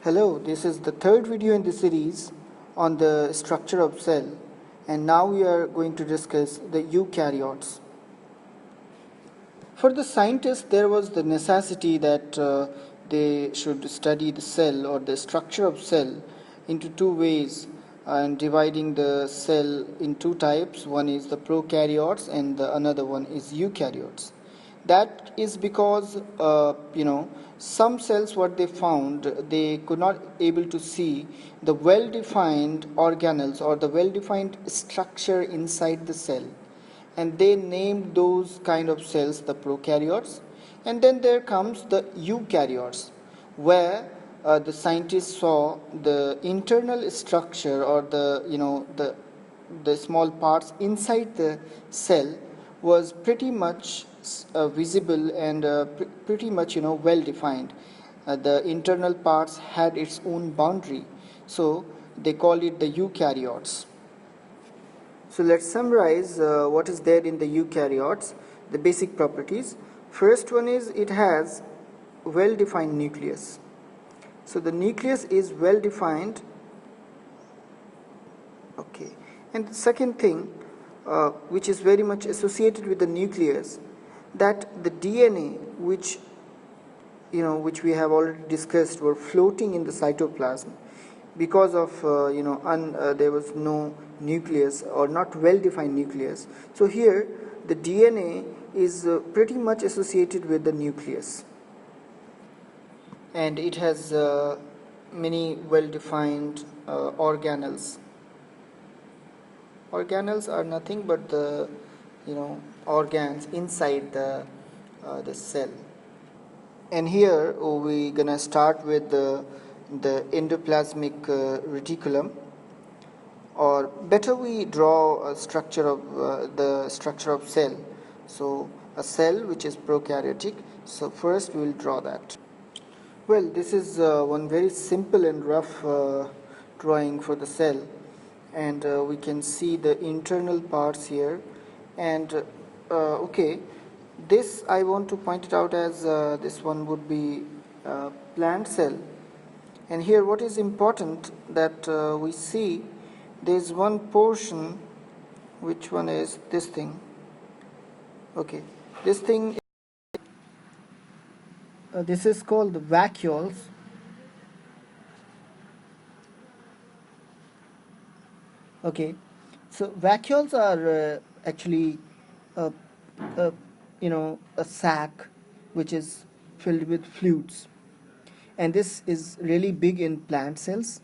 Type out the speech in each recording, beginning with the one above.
Hello, this is the third video in the series on the structure of cell, and now we are going to discuss the eukaryotes. For the scientists, there was the necessity that they should study the cell or the structure of cell into two ways, and dividing the cell in two types. One is the prokaryotes and the another one is eukaryotes. That is because some cells, what they found, they could not able to see the well defined organelles or the well defined structure inside the cell, and they named those kind of cells the prokaryotes. And then there comes the eukaryotes, where the scientists saw the internal structure or the small parts inside the cell was pretty much visible and pretty much well defined. The internal parts had its own boundary, so they call it the eukaryotes. So let's summarize what is there in the eukaryotes, the basic properties. First one is it has well defined nucleus. So the nucleus is well defined. Okay. And the second thing, which is very much associated with the nucleus, that the DNA which we have already discussed were floating in the cytoplasm because of there was no nucleus or not well defined nucleus. So here the DNA is pretty much associated with the nucleus, and it has many well defined organelles. Organelles are nothing but the organs inside the cell. And here we're gonna start with the endoplasmic reticulum, or better we draw a structure of the structure of cell. So a cell which is prokaryotic. So first we will draw that. Well, this is one very simple and rough drawing for the cell, and we can see the internal parts here. And okay, this I want to point it out as this one would be plant cell. And here what is important that we see there is one portion, which one is this thing. Okay, this thing, this is called the vacuoles. Okay, so vacuoles are actually a sac which is filled with fluids, and this is really big in plant cells,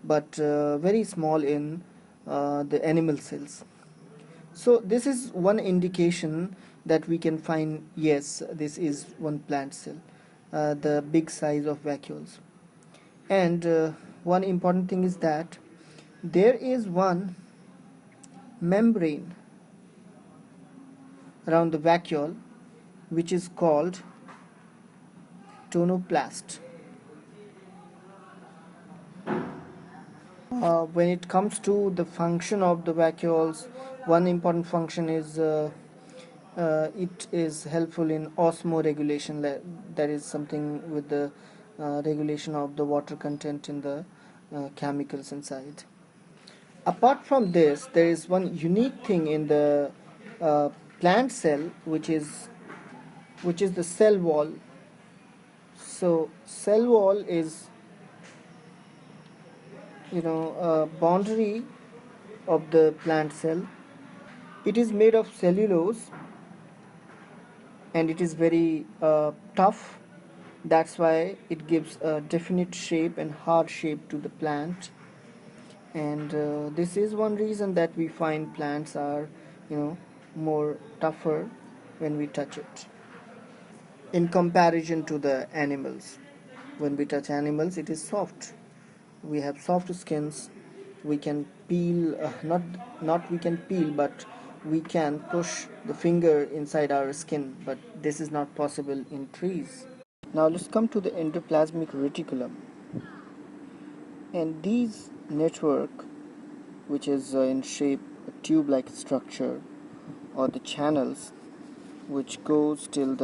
but very small in the animal cells. So this is one indication that we can find, yes, this is one plant cell, the big size of vacuoles. And one important thing is that there is one membrane around the vacuole which is called tonoplast. When it comes to the function of the vacuoles, one important function is it is helpful in osmoregulation. That is something with the regulation of the water content in the chemicals inside. Apart from this, there is one unique thing in the plant cell, which is the cell wall. So cell wall is a boundary of the plant cell. It is made of cellulose, and it is very tough. That's why it gives a definite shape and hard shape to the plant. And this is one reason that we find plants are more tougher when we touch it in comparison to the animals. When we touch animals, it is soft. We have soft skins. We can peel, not we can peel, but we can push the finger inside our skin, but this is not possible in trees. Now let's come to the endoplasmic reticulum. And these network, which is in shape a tube-like structure, or the channels which goes till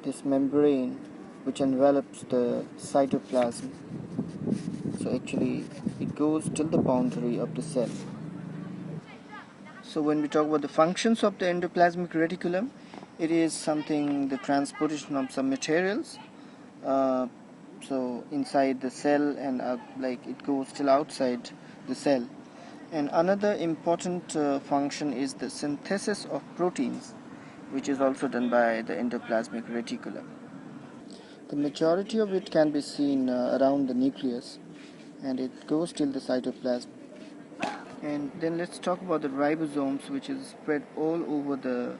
this membrane which envelops the cytoplasm. So actually it goes till the boundary of the cell. So when we talk about the functions of the endoplasmic reticulum, it is something, the transportation of some materials so inside the cell, and like it goes till outside the cell. And another important function is the synthesis of proteins, which is also done by the endoplasmic reticulum. The majority of it can be seen around the nucleus, and it goes till the cytoplasm. And then let's talk about the ribosomes, which is spread all over the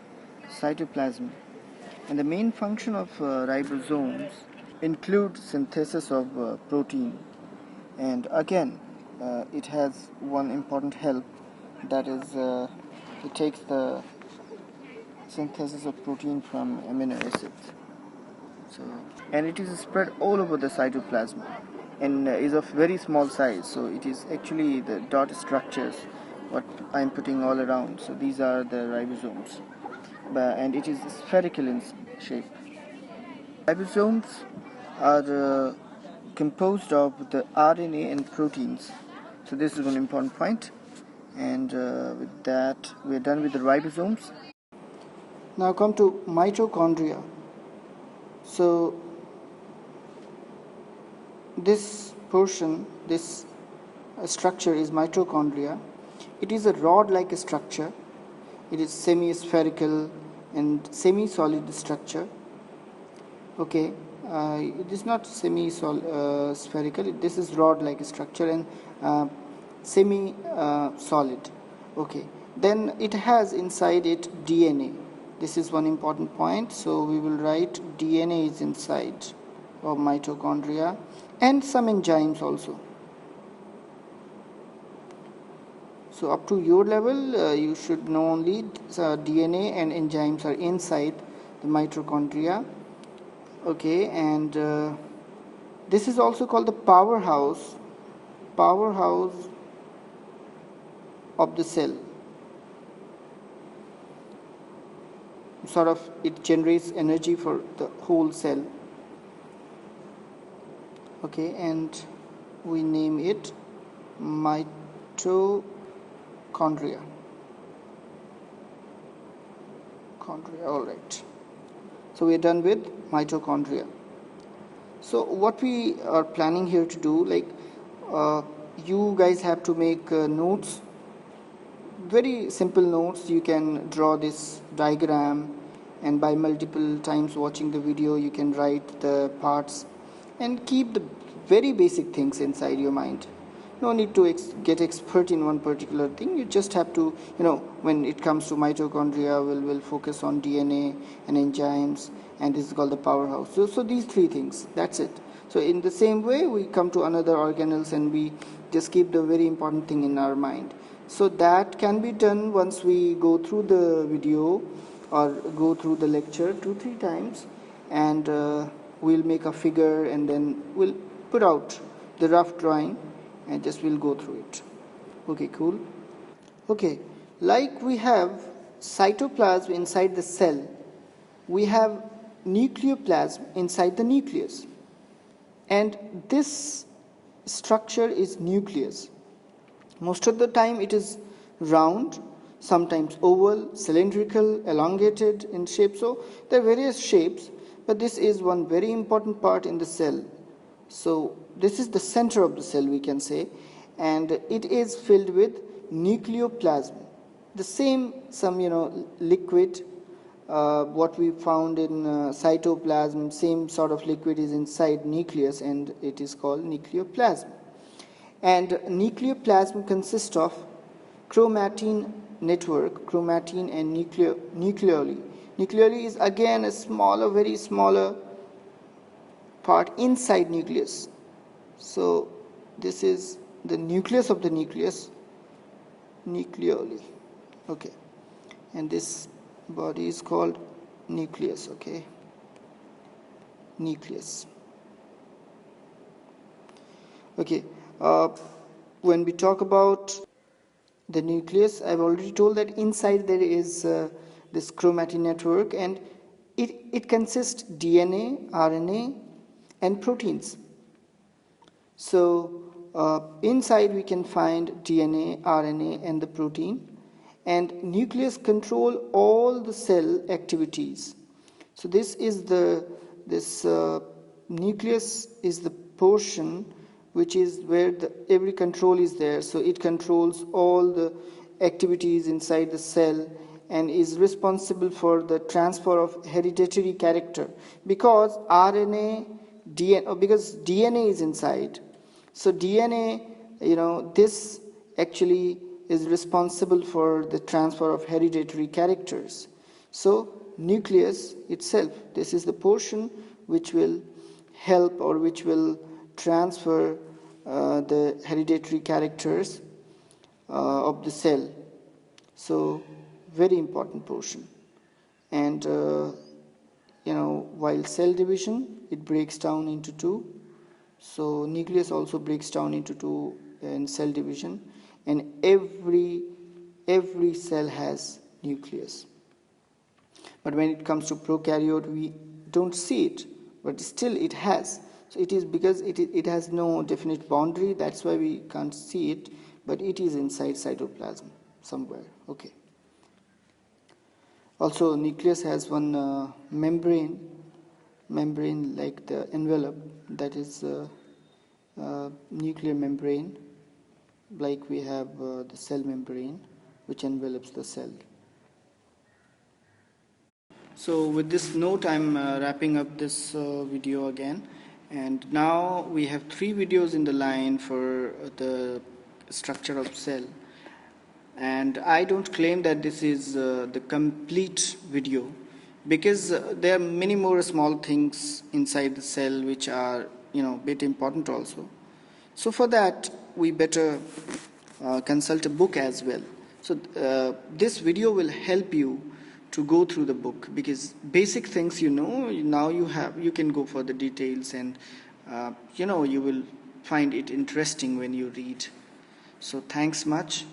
cytoplasm. And the main function of ribosomes include synthesis of protein. And again, it has one important help, that is it takes the synthesis of protein from amino acids. So, and it is spread all over the cytoplasm and is of very small size. So it is actually the dot structures what I'm putting all around. So these are the ribosomes, and it is spherical in shape. Ribosomes are composed of the RNA and proteins. So this is one important point. And with that, we are done with the ribosomes. Now come to mitochondria. So this portion, this structure is mitochondria. It is a rod-like structure. It is semi-spherical and semi-solid structure. Okay, it is not semi-spherical. This is rod-like structure and semi-solid. Okay, then it has inside it DNA. This is one important point. So we will write DNA is inside of mitochondria, and some enzymes also. So up to your level, you should know only DNA and enzymes are inside the mitochondria. Okay, and this is also called the powerhouse of the cell. Sort of, it generates energy for the whole cell. Okay, and we name it mitochondria. All right. So we are done with mitochondria. So what we are planning here to do, like you guys have to make notes, very simple notes. You can draw this diagram, and by multiple times watching the video you can write the parts and keep the very basic things inside your mind. No need to get expert in one particular thing. You just have to, when it comes to mitochondria, we'll focus on DNA and enzymes, and this is called the powerhouse. So these three things, that's it. So in the same way, we come to another organelles and we just keep the very important thing in our mind. So that can be done once we go through the video or go through the lecture 2-3 times, and we'll make a figure and then we'll put out the rough drawing and just we'll go through it. Okay, cool. Okay, like we have cytoplasm inside the cell, we have nucleoplasm inside the nucleus, and this structure is nucleus. Most of the time it is round, sometimes oval, cylindrical, elongated in shape. So there are various shapes, but this is one very important part in the cell. So this is the center of the cell, we can say, and it is filled with nucleoplasm. The same, liquid, what we found in cytoplasm, same sort of liquid is inside nucleus, and it is called nucleoplasm. And nucleoplasm consists of chromatin network, chromatin and nucleoli. Nucleoli is again a smaller, very smaller part inside nucleus. So this is the nucleus of the nucleus, nucleoli. Okay, and this body is called nucleus. Okay, nucleus. Okay, when we talk about the nucleus, I've already told that inside there is this chromatin network, and it consists DNA, RNA, and proteins. So inside we can find DNA, RNA and the protein, and nucleus control all the cell activities. So this nucleus is the portion which is where every control is there. So it controls all the activities inside the cell and is responsible for the transfer of hereditary character, because because DNA is inside. So DNA, this actually is responsible for the transfer of hereditary characters. So nucleus itself, this is the portion which will help or which will transfer the hereditary characters of the cell. So very important portion. And while cell division, it breaks down into two. So nucleus also breaks down into two in cell division, and every cell has nucleus. But when it comes to prokaryote, we don't see it, but still it has. So it is because it has no definite boundary, that's why we can't see it, but it is inside cytoplasm somewhere. Okay. Also, nucleus has one membrane like the envelope, that is nuclear membrane, like we have the cell membrane which envelops the cell. So with this note, I'm wrapping up this video again, and now we have 3 videos in the line for the structure of cell. And I don't claim that this is the complete video, because there are many more small things inside the cell which are bit important also. So for that we better consult a book as well. So this video will help you to go through the book, because basic things now you can go for the details, and you will find it interesting when you read. So thanks much.